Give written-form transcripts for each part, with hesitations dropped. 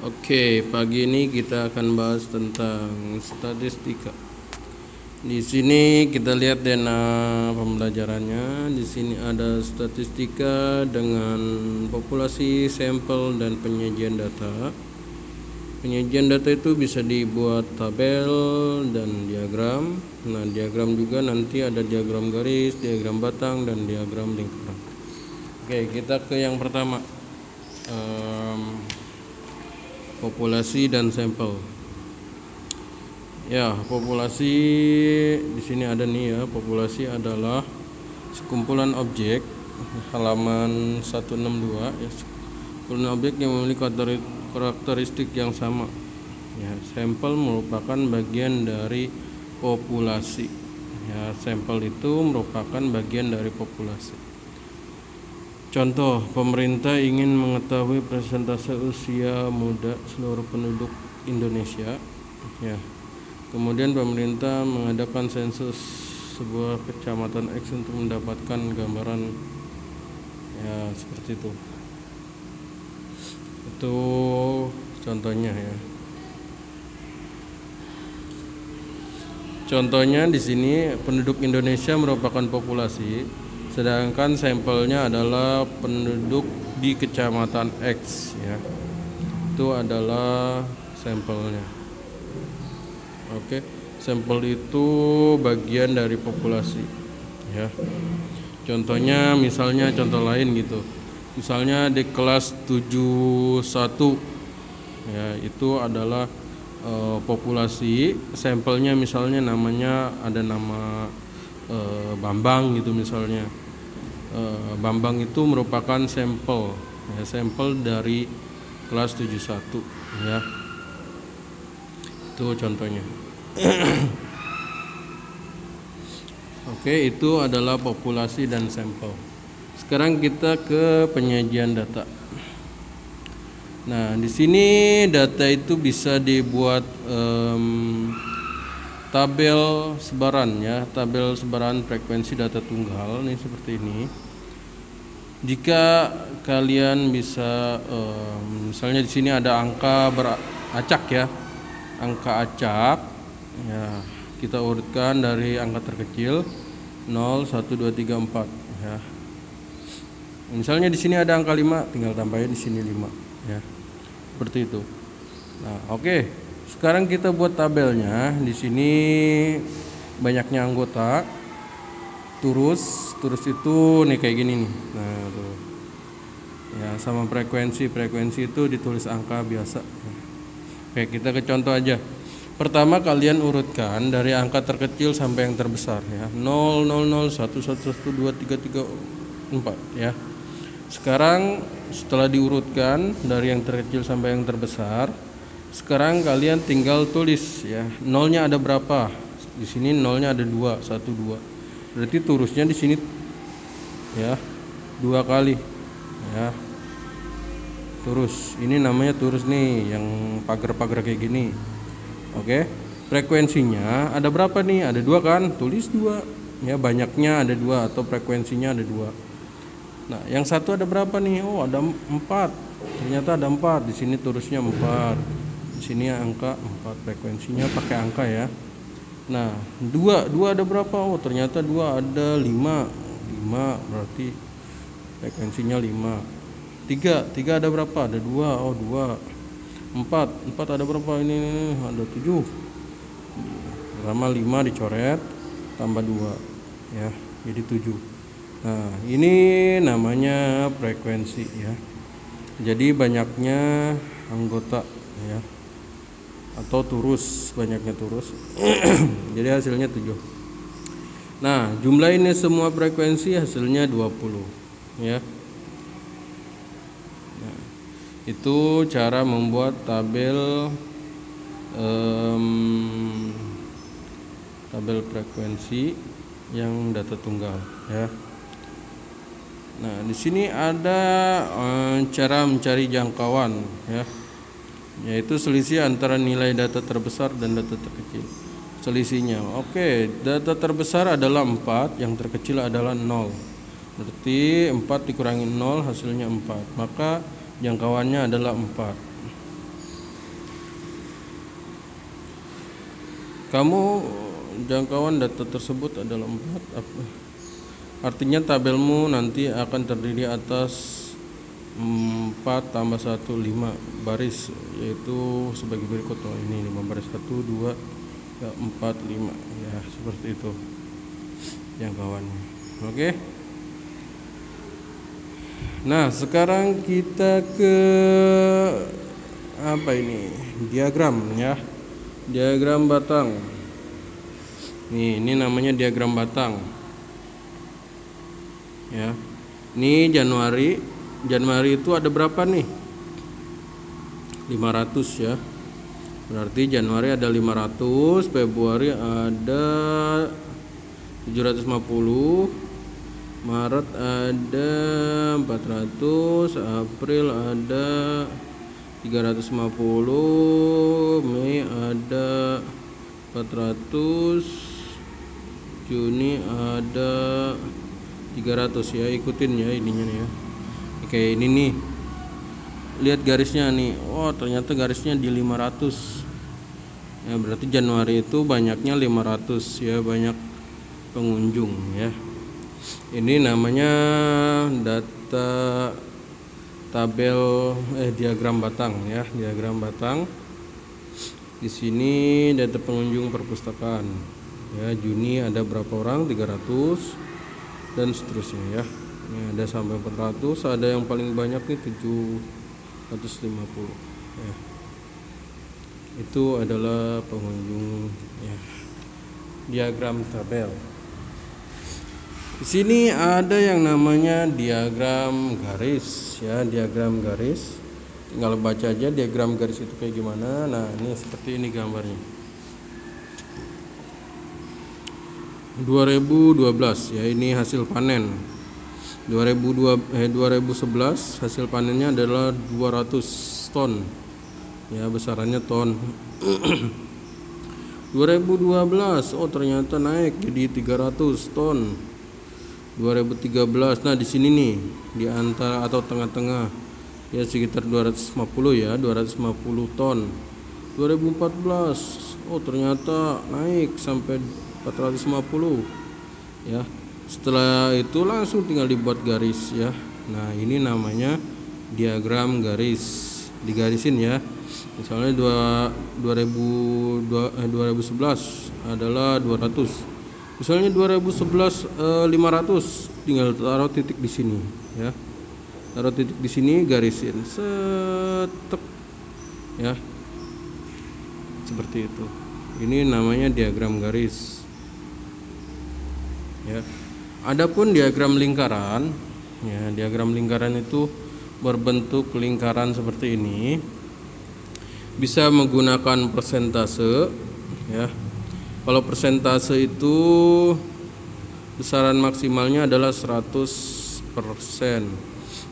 Oke, pagi ini kita akan bahas tentang statistika. Di sini kita lihat dana pembelajarannya. Di sini ada statistika dengan populasi, sampel, dan penyajian data. Penyajian data itu bisa dibuat tabel dan diagram. Nah, diagram juga nanti ada diagram garis, diagram batang, dan diagram lingkaran. Oke, kita ke yang pertama. Populasi dan sampel. Ya, populasi di sini ada nih ya. Populasi adalah sekumpulan objek, halaman 162 ya. Sekumpulan objek yang memiliki karakteristik yang sama. Ya, sampel merupakan bagian dari populasi. Ya, sampel itu merupakan bagian dari populasi. Contoh, pemerintah ingin mengetahui persentase usia muda seluruh penduduk Indonesia. Ya. Kemudian pemerintah mengadakan sensus sebuah kecamatan X untuk mendapatkan gambaran, ya seperti itu. Itu contohnya ya. Contohnya di sini penduduk Indonesia merupakan populasi, sedangkan sampelnya adalah penduduk di kecamatan X ya. Itu adalah sampelnya. Oke, sampel itu bagian dari populasi ya. Contohnya misalnya contoh lain gitu. Misalnya di kelas 71 ya, itu adalah populasi, sampelnya misalnya namanya ada nama Bambang gitu misalnya. Bambang itu merupakan sampel ya, sampel dari kelas 71 ya. Itu contohnya. Oke, itu adalah populasi dan sampel. Sekarang kita ke penyajian data. Nah, di sini data itu bisa dibuat tabel sebaran ya, tabel sebaran frekuensi data tunggal nih seperti ini. Jika kalian bisa misalnya di sini ada angka beracak ya, angka acak ya, kita urutkan dari angka terkecil 0, 1, 2, 3, 4 ya. Misalnya di sini ada angka 5, tinggal tambahin di sini 5 ya. Seperti itu. Nah, oke. Sekarang kita buat tabelnya. Di sini banyaknya anggota. Turus itu nih kayak gini nih. Nah, tuh. Ya, sama frekuensi itu ditulis angka biasa. Oke, kita ke contoh aja. Pertama kalian urutkan dari angka terkecil sampai yang terbesar ya. 0, 0, 0, 1, 1, 1, 2, 3, 3, 4 ya. Sekarang setelah diurutkan dari yang terkecil sampai yang terbesar, sekarang kalian tinggal tulis ya. Nolnya ada berapa? Di sini nolnya ada 2, 1, 2. Berarti turusnya di sini ya 2 kali ya. Turus. Ini namanya turus nih yang pagar-pagar kayak gini. Oke. Frekuensinya ada berapa nih? Ada 2 kan? Tulis 2. Ya, banyaknya ada 2 atau frekuensinya ada 2. Nah, yang satu ada berapa nih? Oh, ada 4. Ternyata ada 4. Di sini turusnya 4. Di sini angka 4, frekuensinya pakai angka ya. Nah, 2 ada berapa? Oh, ternyata 2 ada 5. 5 berarti frekuensinya 5. 3 ada berapa? Ada 2. Oh, 2. 4 ada berapa? Ini ada 7. Pertama 5 dicoret tambah 2 ya. Jadi 7. Nah, ini namanya frekuensi ya. Jadi banyaknya anggota ya. Atau turus, banyaknya turus. Jadi hasilnya 7. Nah, jumlah ini semua frekuensi hasilnya 20 ya. Nah, itu cara membuat tabel tabel frekuensi yang data tunggal ya. Nah, di sini ada cara mencari jangkauan ya, yaitu selisih antara nilai data terbesar dan data terkecil. Selisihnya, oke, data terbesar adalah 4, yang terkecil adalah 0. Berarti 4 dikurangi 0 hasilnya 4. Maka jangkauannya adalah 4. kamu jangkauan data tersebut adalah 4. Artinya tabelmu nanti akan terdiri atas 4 tambah 1 5 baris, yaitu sebagai berikut. Ini 5 baris, 1 2 3 4 5 ya, seperti itu jangkauannya. Oke. Nah, sekarang kita ke apa ini? Diagram ya. Diagram batang. Ini namanya diagram batang. Ya. Ini Januari itu ada berapa nih? 500 ya. Berarti Januari ada 500, Februari ada 750, Maret ada 400, April ada 350, Mei ada 400, Juni ada 300 ya. Ikutin ya ininya nih ya. Oke, ini nih. Lihat garisnya nih. Oh, ternyata garisnya di 500. Ya, berarti Januari itu banyaknya 500 ya, banyak pengunjung ya. Ini namanya data tabel diagram batang ya, diagram batang. Di sini data pengunjung perpustakaan. Ya, Juni ada berapa orang? 300 dan seterusnya ya. Ini ada sampai 400, ada yang paling banyak nih 750 ya. Itu adalah pengunjung ya. Diagram tabel. Di sini ada yang namanya diagram garis ya, diagram garis. Tinggal baca aja diagram garis itu kayak gimana. Nah, ini seperti ini gambarnya. 2012 ya, ini hasil panen. 2011 hasil panennya adalah 200 ton. Ya, besarannya ton. 2012 oh ternyata naik jadi 300 ton. 2013, nah di sini nih di antara atau tengah-tengah ya sekitar 250 ya, 250 ton. 2014 oh ternyata naik sampai 450 ya. Setelah itu langsung tinggal dibuat garis ya. Nah, ini namanya diagram garis. Digarisin ya. Misalnya 2011 adalah 200. Misalnya 2011 500, tinggal taruh titik di sini ya. Taruh titik di sini, garisin. Setek ya. Seperti itu. Ini namanya diagram garis. Ya. Adapun diagram lingkaran, ya, diagram lingkaran itu berbentuk lingkaran seperti ini. Bisa menggunakan persentase, ya. Kalau persentase itu besaran maksimalnya adalah 100%.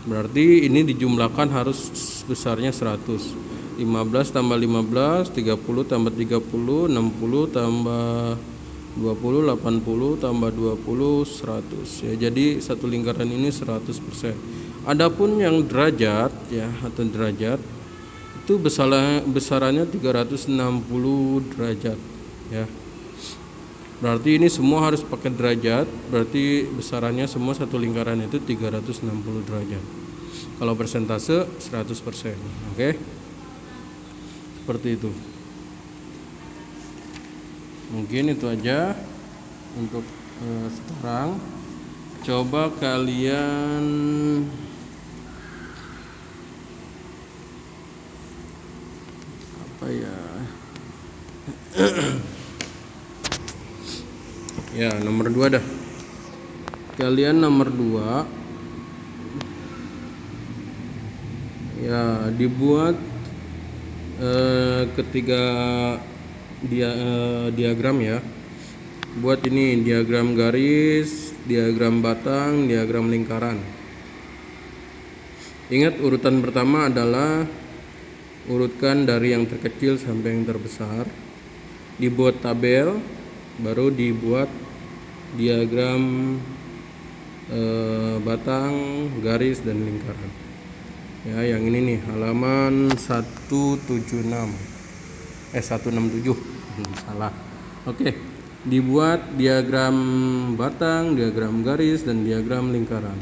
Berarti ini dijumlahkan harus besarnya 100. 15 tambah 15, 30 tambah 30, 60 tambah 20, 80 tambah 20, 100 ya. Jadi satu lingkaran ini 100%. Adapun yang derajat ya, atau derajat itu besarannya 360 derajat ya. Berarti ini semua harus pakai derajat, berarti besarannya semua satu lingkaran itu 360 derajat. Kalau persentase 100%. Oke. Seperti itu. Mungkin itu aja untuk sekarang. Coba kalian apa ya? Ya, nomor 2 dah. Kalian nomor 2 ya dibuat ketiga diagram ya. Buat ini diagram garis, diagram batang, diagram lingkaran. Ingat urutan pertama adalah urutkan dari yang terkecil sampai yang terbesar. Dibuat tabel, baru dibuat diagram batang, garis dan lingkaran. Ya, yang ini nih halaman 176. 167. Salah. Oke, dibuat diagram batang, diagram garis, dan diagram lingkaran.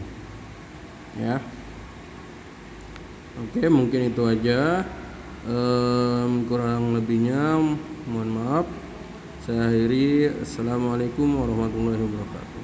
Ya. Oke, mungkin itu aja. Kurang lebihnya mohon maaf. Saya akhiri. Assalamualaikum warahmatullahi wabarakatuh.